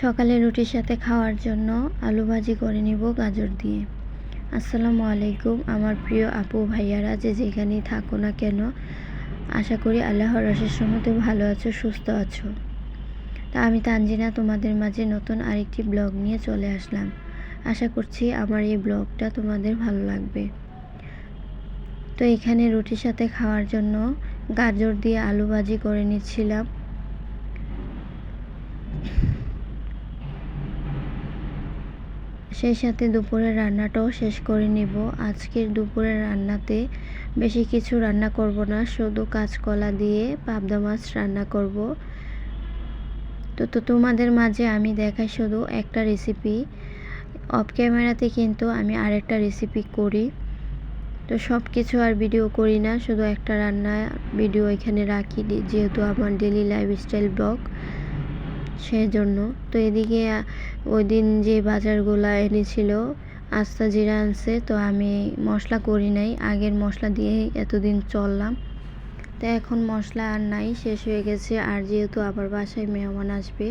সকালে রুটির সাথে খাওয়ার জন্য আলু ভাজি করে নিব গাজর দিয়ে। আসসালামু আলাইকুম আমার প্রিয় আপু ভাইয়ারা, যে যেখানেই থাকো না কেন, আশা করি আল্লাহর অশেষ রহমতে ভালো আছো, সুস্থ আছো। তা আমি তানজিনা তোমাদের মাঝে নতুন আরেকটি ব্লগ নিয়ে চলে আসলাম। আশা করছি আমার এই ব্লগটা তোমাদের ভালো লাগবে। তো এখানে রুটির সাথে খাওয়ার জন্য গাজর দিয়ে আলু ভাজি করে নিচ্ছিলাম। সেই সাথে দুপুরের রান্নাটাও শেষ করে নিব। আজকের দুপুরের রান্নাতে বেশি কিছু রান্না করব না, শুধু কাঁচকলা দিয়ে পাবদা মাছ রান্না করব। তো তোমাদের মাঝে আমি দেখাই শুধু একটা রেসিপি, অফ ক্যামেরাতে কিন্তু আমি আরেকটা রেসিপি করি। তো সব কিছু আর ভিডিও করি না, শুধু একটা রান্না ভিডিও এখানে রাখি, যেহেতু আমার ডেলি লাইফস্টাইল ব্লগ, সেই জন্য। তো এদিকে ওই দিন যে বাজারগুলো এনেছিল, আস্তা জিরা আনছে, তো আমি মশলা করি নাই, আগের মশলা দিয়েই এতদিন চললাম। তো এখন মশলা আর নাই, শেষ হয়ে গেছে। আর যেহেতু আবার বাসায় মেহমান আসবে,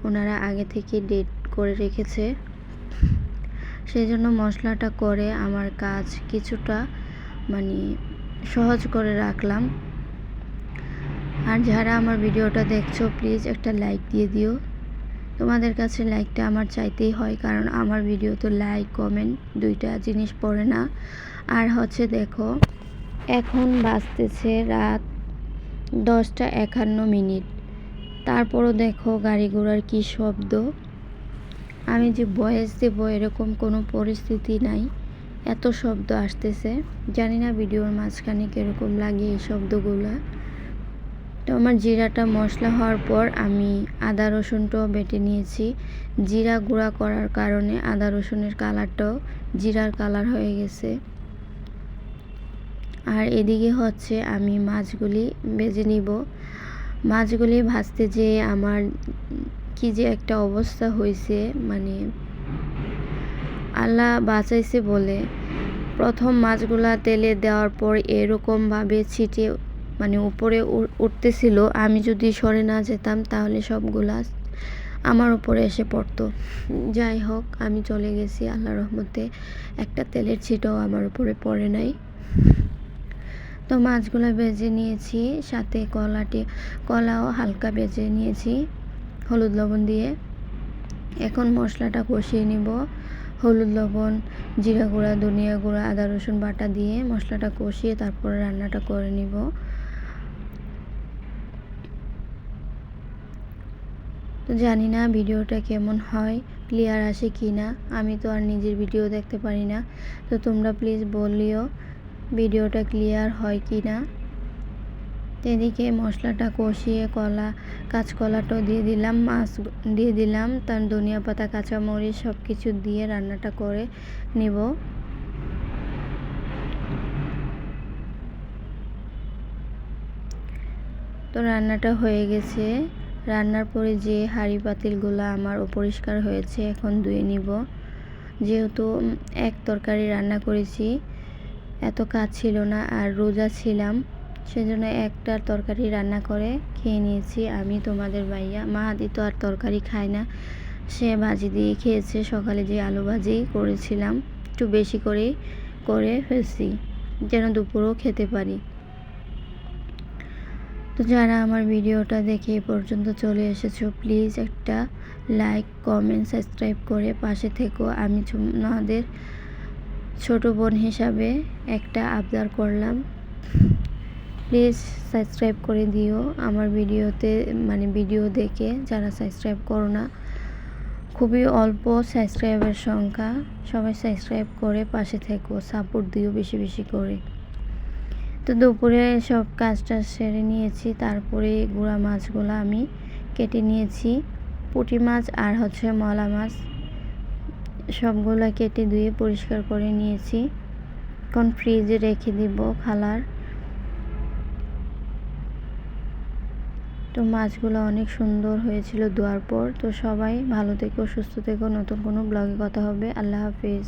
ওনারা আগে থেকে ডেট করে রেখেছে, সেই জন্য মশলাটা করে আমার কাজ কিছুটা সহজ করে রাখলাম। আর যারা আমার ভিডিওটা দেখছো, প্লিজ একটা লাইক দিয়ে দিও। তোমাদের কাছে লাইকটা আমার চাইতেই হয়, কারণ আমার ভিডিও তো লাইক কমেন্ট দুইটা জিনিস পড়ে না। আর দেখো, এখন বাজতেছে রাত 10টা 51 মিনিট, তারপরও দেখো গাড়ি ঘোড়ার কী শব্দ। আমি যে ভয়েস দেব এরকম কোনো পরিস্থিতি নাই, এত শব্দ আসতেছে। জানি না ভিডিওর মাঝখানে কীরকম লাগে এই শব্দগুলো। তো আমার জিরাটা মশলা হওয়ার পর আমি আদা রসুনটাও বেটে নিয়েছি। জিরা গুঁড়া করার কারণে আদা রসুনের কালারটাও জিরার কালার হয়ে গেছে। আর এদিকে আমি মাছগুলি ভেজে নিব। মাছগুলি ভাজতে যেয়ে আমার কি যে একটা অবস্থা হয়েছে, আল্লাহ বাঁচাইছে বলে। প্রথম মাছগুলা তেলে দেওয়ার পর এরকমভাবে ছিটে উপরে উঠতেছিল, আমি যদি সরে না যেতাম তাহলে সবগুলা আমার উপরে এসে পড়তো। যাই হোক, আমি চলে গেছি, আল্লাহর রহমতে একটা তেলের ছিটাও আমার উপরে পড়ে নাই। তো মাছগুলো ভেজে নিয়েছি, সাথে কলাও হালকা ভেজে নিয়েছি হলুদ লবণ দিয়ে। এখন মশলাটা কষিয়ে নিব। হলুদ লবণ, জিরা গুঁড়া, ধনিয়া গুঁড়া, আদা রসুন বাটা দিয়ে মশলাটা কষিয়ে তারপরে রান্নাটা করে নিব। তো জানি না ভিডিওটা কেমন হয়, ক্লিয়ার আসে কি না। আমি তো আর নিজের ভিডিও দেখতে পারি না, তো তোমরা প্লিজ বলিও ভিডিওটা ক্লিয়ার হয় কি না। এদিকে মশলাটা কষিয়ে কাঁচকলাটাও দিয়ে দিলাম, মাছ দিয়ে দিলাম, তার ধনিয়া পাতা, কাঁচামরিচ সব কিছু দিয়ে রান্নাটা করে নিব। তো রান্নাটা হয়ে গেছে। রান্নার পরে যে হাঁড়ি পাতিলগুলো আমার অপরিষ্কার হয়েছে, এখন ধুয়ে নিব। যেহেতু এক তরকারি রান্না করেছি, এত কাজ ছিল না, আর রোজা ছিলাম, সেজন্য একটা তরকারি রান্না করে খেয়ে নিয়েছি আমি। তোমাদের ভাইয়া মাহাদি তো আর তরকারি খায় না, সে ভাজি দিয়ে খেয়েছে। সকালে যে আলু ভাজি করেছিলাম একটু বেশি করে ফেলছি, যেন দুপুরেও খেতে পারি। তো যারা আমার ভিডিওটা দেখে এ পর্যন্ত চলে এসেছো, প্লিজ একটা লাইক, কমেন্ট, সাবস্ক্রাইব করে পাশে থেকো। আমি তোমাদের ছোট বোন হিসাবে একটা আবদার করলাম, প্লিজ সাবস্ক্রাইব করে দিও আমার ভিডিওতে। ভিডিও দেখে যারা সাবস্ক্রাইব করো না, খুবই অল্প সাবস্ক্রাইবের সংখ্যা, সবাই সাবস্ক্রাইব করে পাশে থেকো, সাপোর্ট দিও বেশি বেশি করে। তো দুপুরে সব কাজটা সেরে নিয়েছি, তারপরে গুঁড়া মাছগুলো আমি কেটে নিয়েছি। পুঁটি মাছ আর মলা মাছ সবগুলো কেটে ধুয়ে পরিষ্কার করে নিয়েছি। এখন ফ্রিজে রেখে দিব খালার। তো মাছগুলো অনেক সুন্দর হয়েছিল ধোয়ার পর। তো সবাই ভালো থেকো, সুস্থ থেকো। নতুন কোনো ব্লগে কথা হবে। আল্লাহ হাফিজ।